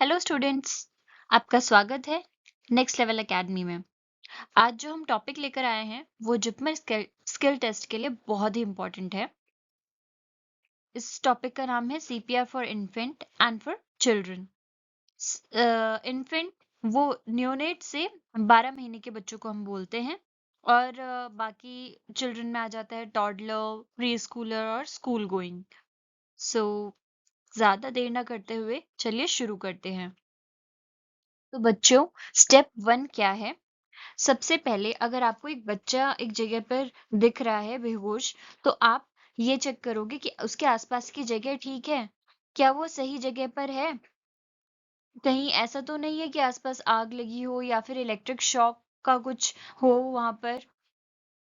Hello students. आपका स्वागत है नेक्स्ट लेवल एकेडमी में। आज जो हम टॉपिक लेकर आए हैं वो जिपमर स्किल टेस्ट के लिए बहुत ही इम्पोर्टेंट है। इस टॉपिक का नाम है CPR for infant and for children. Infant वो न्योनेट से 12 महीने के बच्चों को हम बोलते हैं, और बाकी चिल्ड्रन में आ जाता है टॉडलर, प्री स्कूलर और स्कूल गोइंग। सो ज्यादा देर ना करते हुए चलिए शुरू करते हैं। तो बच्चों, स्टेप 1 क्या है? सबसे पहले अगर आपको एक बच्चा एक जगह पर दिख रहा है बेहोश, तो आप ये चेक करोगे कि उसके आसपास की जगह ठीक है, क्या वो सही जगह पर है। कहीं ऐसा तो नहीं है कि आसपास आग लगी हो या फिर इलेक्ट्रिक शॉक का कुछ हो वहां पर।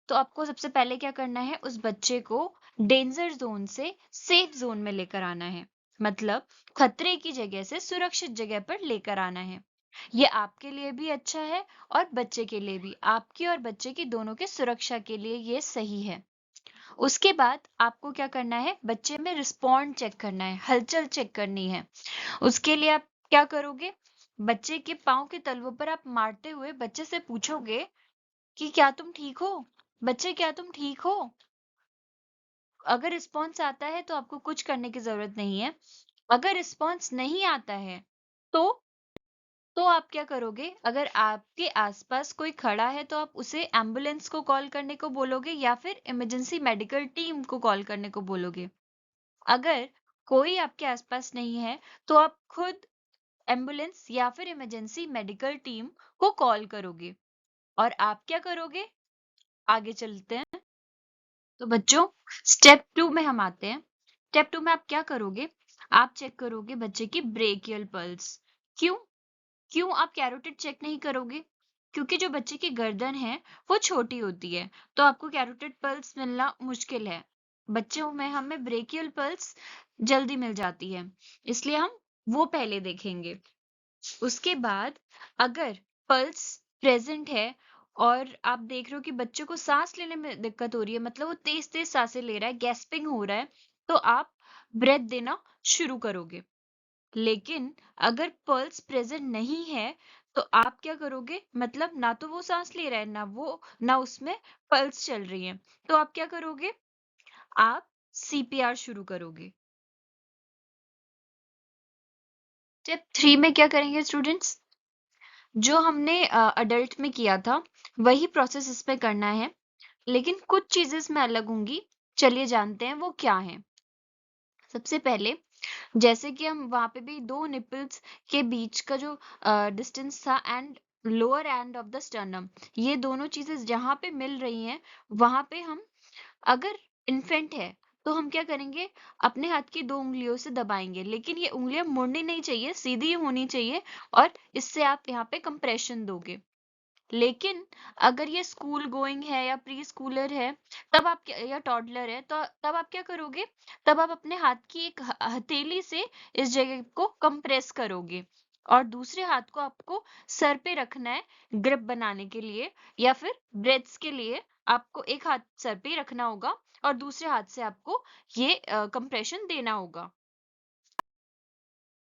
तो आपको सबसे पहले क्या करना है, उस बच्चे को डेंजर जोन से सेफ जोन में लेकर आना है। मतलब खतरे की जगह से सुरक्षित जगह पर लेकर आना है। ये आपके लिए भी अच्छा है और बच्चे के लिए भी, आपकी और बच्चे की दोनों की सुरक्षा के लिए ये सही है। उसके बाद आपको क्या करना है, बच्चे में रिस्पॉन्ड चेक करना है, हलचल चेक करनी है। उसके लिए आप क्या करोगे, बच्चे के पाँव के तलवों पर आप मारते हुए बच्चे से पूछोगे कि क्या तुम ठीक हो? बच्चे, क्या तुम ठीक हो? अगर रिस्पॉन्स आता है तो आपको कुछ करने की जरूरत नहीं है। अगर रिस्पॉन्स नहीं आता है तो तो आप क्या करोगे, अगर आपके आसपास कोई खड़ा है तो आप उसे एम्बुलेंस को कॉल करने को बोलोगे या फिर इमरजेंसी मेडिकल टीम को कॉल करने को बोलोगे। अगर कोई आपके आसपास नहीं है तो आप खुद एम्बुलेंस या फिर इमरजेंसी मेडिकल टीम को कॉल करोगे। और आप क्या करोगे, आगे चलते हैं। तो बच्चों, स्टेप 2 में हम आते हैं। स्टेप 2 में आप क्या करोगे, आप चेक करोगे बच्चे की ब्रेकियल पल्स। क्यों? क्यों आप कैरोटिड चेक नहीं करोगे? क्योंकि जो बच्चे की गर्दन है वो छोटी होती है, तो आपको कैरोटिड पल्स मिलना मुश्किल है। बच्चों में हमें ब्रेकियल पल्स जल्दी मिल जाती है, इसलिए हम वो पहले देखेंगे। उसके बाद अगर पल्स प्रेजेंट है और आप देख रहे हो कि बच्चे को सांस लेने में दिक्कत हो रही है, मतलब वो तेज तेज सांसें ले रहा है, गैस्पिंग हो रहा है, तो आप ब्रेथ देना शुरू करोगे। लेकिन अगर पल्स प्रेजेंट नहीं है तो आप क्या करोगे, मतलब ना तो वो सांस ले रहा है, ना उसमें पल्स चल रही है, तो आप क्या करोगे, आप सीपीआर शुरू करोगे। स्टेप 3 में क्या करेंगे स्टूडेंट्स, जो हमने अडल्ट में किया था वही प्रोसेस इसमें करना है, लेकिन कुछ चीजें इसमें अलग होंगी। चलिए जानते हैं वो क्या है। सबसे पहले, जैसे कि हम वहां पे भी दो निपल्स के बीच का जो डिस्टेंस था and lower end of the sternum, ये दोनों चीजें जहां पे मिल रही हैं वहां पे हम, अगर इन्फेंट है तो हम क्या करेंगे, अपने हाथ की दो उंगलियों से दबाएंगे, लेकिन ये उंगलियां मुड़नी नहीं चाहिए, सीधी होनी चाहिए, और इससे आप यहाँ पे कंप्रेशन दोगे। लेकिन अगर ये स्कूल गोइंग है या प्री स्कूलर है, तब आप क्या, या टॉडलर है, तो तब आप क्या करोगे, तब आप अपने हाथ की एक हथेली से इस जगह को कंप्रेस करोगे, और दूसरे हाथ को आपको सर पे रखना है ग्रिप बनाने के लिए, या फिर ब्रेथ्स के लिए आपको एक हाथ सर पे ही रखना होगा और दूसरे हाथ से आपको ये कंप्रेशन देना होगा।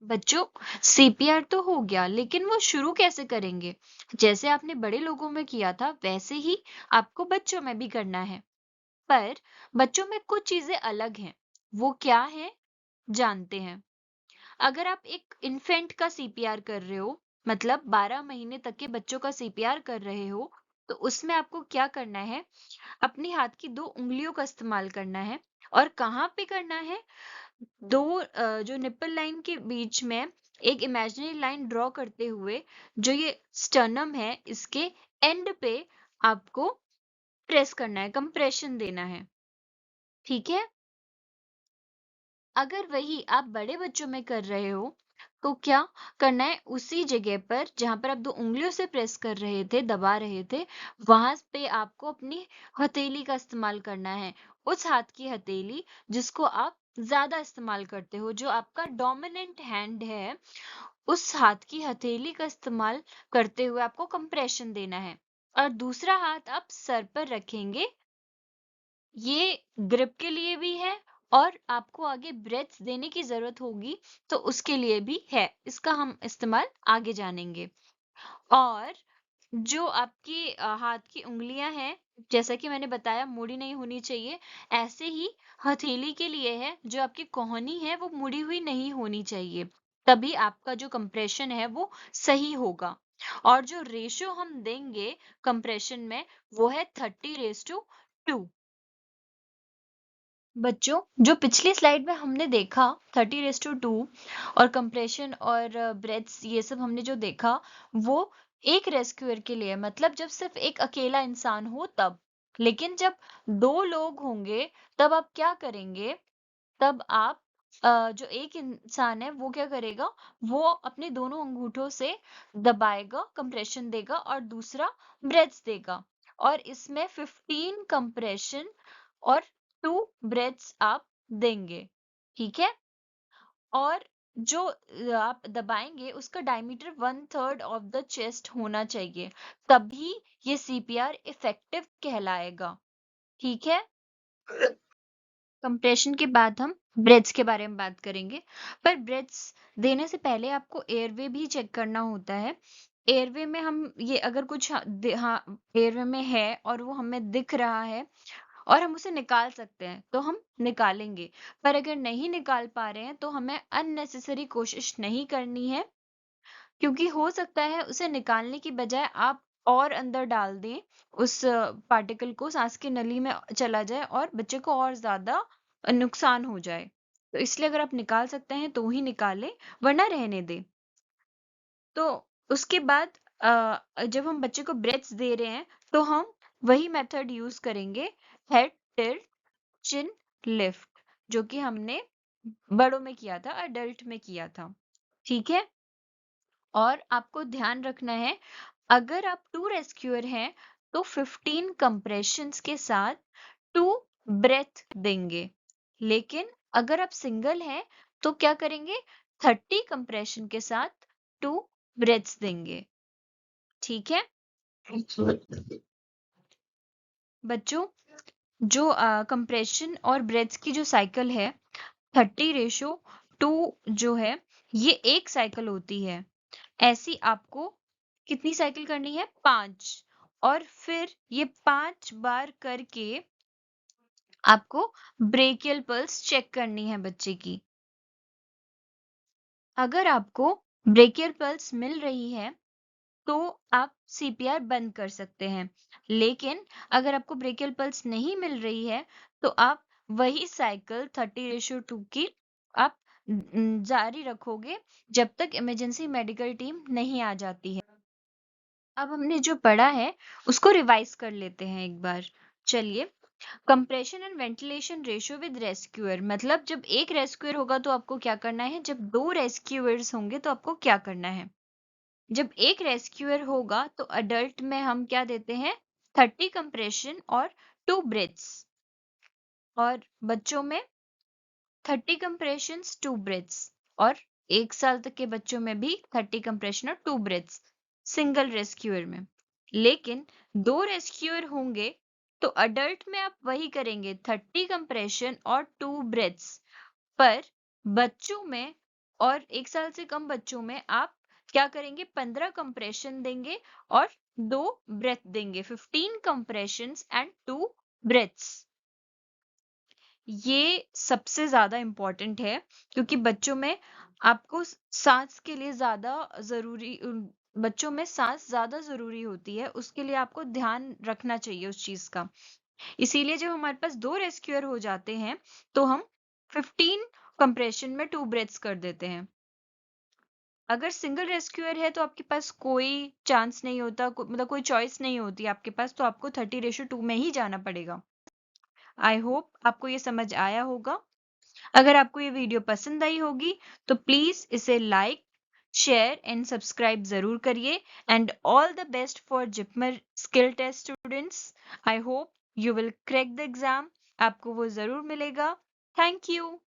बच्चों, सीपीआर तो हो गया, लेकिन वो शुरू कैसे करेंगे? जैसे आपने बड़े लोगों में किया था वैसे ही आपको बच्चों में भी करना है। पर बच्चों में कुछ चीजें अलग हैं। वो क्या है, जानते हैं। अगर आप एक इन्फेंट का सीपीआर कर रहे हो, मतलब 12 महीने तक के बच्चों का सीपीआर कर रहे हो, तो उसमें आपको क्या करना है, अपने हाथ की दो उंगलियों का इस्तेमाल करना है। और कहाँ पे करना है, दो जो निप्पल लाइन के बीच में एक इमेजिनरी लाइन ड्रॉ करते हुए, जो ये स्टर्नम है इसके एंड पे आपको प्रेस करना है, कंप्रेशन देना है। ठीक है। अगर वही आप बड़े बच्चों में कर रहे हो तो क्या करना है, उसी जगह पर जहां पर आप दो उंगलियों से प्रेस कर रहे थे, दबा रहे थे, वहां पे आपको अपनी हथेली का इस्तेमाल करना है। उस हाथ की हथेली जिसको आप ज्यादा इस्तेमाल करते हो, जो आपका डोमिनेंट हैंड है, उस हाथ की हथेली का इस्तेमाल करते हुए आपको कंप्रेशन देना है। और दूसरा हाथ आप सर पर रखेंगे, ये ग्रिप के लिए भी है और आपको आगे ब्रेथ्स देने की जरूरत होगी तो उसके लिए भी है, इसका हम इस्तेमाल आगे जानेंगे। और जो आपकी हाथ की उंगलियां हैं, जैसा कि मैंने बताया मुड़ी नहीं होनी चाहिए, ऐसे ही हथेली के लिए है, जो आपकी कोहनी है वो मुड़ी हुई नहीं होनी चाहिए, तभी आपका जो कंप्रेशन है वो सही होगा। और जो रेशो हम देंगे कंप्रेशन में वो है 30:2। बच्चों, जो पिछली स्लाइड में हमने देखा 30:2 और कंप्रेशन और ब्रेथ्स, ये सब हमने जो देखा वो एक रेस्क्यूअर के लिए, मतलब जब सिर्फ एक अकेला इंसान हो तब। लेकिन जब दो लोग होंगे तब आप क्या करेंगे? तब आप जो एक इंसान है वो क्या करेगा? वो अपने दोनों अंगूठों से दबाएगा, कंप्रेशन देगा, और दूसरा ब्रेथ्स देगा। और इसमें 15 कंप्रेशन और 2 ब्रेथ्स आप देंगे, ठीक है? और जो आप दबाएंगे उसका डायमीटर 1/3 ऑफ द चेस्ट होना चाहिए, तभी ये सीपीआर इफेक्टिव कहलाएगा, ठीक है? कंप्रेशन के बाद हम ब्रेथ्स के बारे में बात करेंगे। पर ब्रेथ्स देने से पहले आपको एयरवे भी चेक करना होता है। एयरवे में हम ये अगर कुछ हाँ एयरवे में है और वो हमें दिख रहा है और हम उसे निकाल सकते हैं तो हम निकालेंगे। पर अगर नहीं निकाल पा रहे हैं तो हमें अननेसेसरी कोशिश नहीं करनी है, क्योंकि हो सकता है उसे निकालने की बजाय आप और अंदर डाल दें, उस पार्टिकल को सांस की नली में चला जाए और बच्चे को और ज्यादा नुकसान हो जाए। तो इसलिए अगर आप निकाल सकते हैं तो ही निकालें, वरना रहने दें। तो उसके बाद जब हम बच्चे को ब्रेथ्स दे रहे हैं तो हम वही मेथड यूज करेंगे, हेड टिल्ट चिन लिफ्ट, जो कि हमने बड़ों में किया था, अडल्ट में किया था, ठीक है? और आपको ध्यान रखना है, अगर आप 2 रेस्क्यूअर हैं तो 15 कंप्रेशंस के साथ 2 ब्रेथ देंगे। लेकिन अगर आप सिंगल हैं तो क्या करेंगे? 30 कंप्रेशन के साथ 2 ब्रेथ्स देंगे, ठीक है? बच्चों, जो कंप्रेशन और ब्रेथ्स की जो साइकिल है 30:2 जो है, ये एक साइकिल होती है। ऐसी आपको कितनी साइकिल करनी है? 5। और फिर ये 5 बार करके आपको ब्रेकियल पल्स चेक करनी है बच्चे की। अगर आपको ब्रेकियल पल्स मिल रही है तो आप सीपीआर बंद कर सकते हैं। लेकिन अगर आपको ब्रेकियल पल्स नहीं मिल रही है तो आप वही साइकिल 30:2 की आप जारी रखोगे जब तक इमरजेंसी मेडिकल टीम नहीं आ जाती है। अब हमने जो पढ़ा है उसको रिवाइज कर लेते हैं एक बार। चलिए, compression and ventilation ratio with rescuer, मतलब जब एक रेस्क्यूअर होगा तो आपको क्या करना है, जब 2 रेस्क्यूअर्स होंगे तो आपको क्या करना है। जब एक रेस्क्यूअर होगा तो अडल्ट में हम क्या देते हैं? 30 कंप्रेशन और 2 ब्रेथ्स, और बच्चों में 30 कंप्रेशन 2 ब्रेथ्स, और 1 साल तक के बच्चों में भी 30 कंप्रेशन और 2 ब्रेथ्स सिंगल रेस्क्यूअर में। लेकिन 2 रेस्क्यूअर होंगे तो अडल्ट में आप वही करेंगे, 30 कंप्रेशन और 2 ब्रेथ्स। पर बच्चों में और 1 साल से कम बच्चों में आप क्या करेंगे? 15 कंप्रेशन देंगे और 2 ब्रेथ देंगे, 15 कंप्रेशन एंड 2 ब्रेथ्स। ये सबसे ज्यादा इम्पोर्टेंट है, क्योंकि बच्चों में आपको सांस के लिए ज्यादा जरूरी बच्चों में सांस ज्यादा जरूरी होती है, उसके लिए आपको ध्यान रखना चाहिए उस चीज का। इसीलिए जब हमारे पास 2 रेस्क्यूअर हो जाते हैं तो हम 15 कंप्रेशन में 2 ब्रेथ्स कर देते हैं। अगर सिंगल रेस्क्यूअर है तो आपके पास कोई चांस नहीं होता, मतलब कोई चॉइस नहीं होती आपके पास, तो आपको 30:2 में ही जाना पड़ेगा। आई होप आपको ये समझ आया होगा। अगर आपको ये वीडियो पसंद आई होगी तो प्लीज इसे लाइक, शेयर एंड सब्सक्राइब जरूर करिए। And all the best for JIPMER skill test students. I hope you will crack the exam, आपको वो जरूर मिलेगा। Thank you.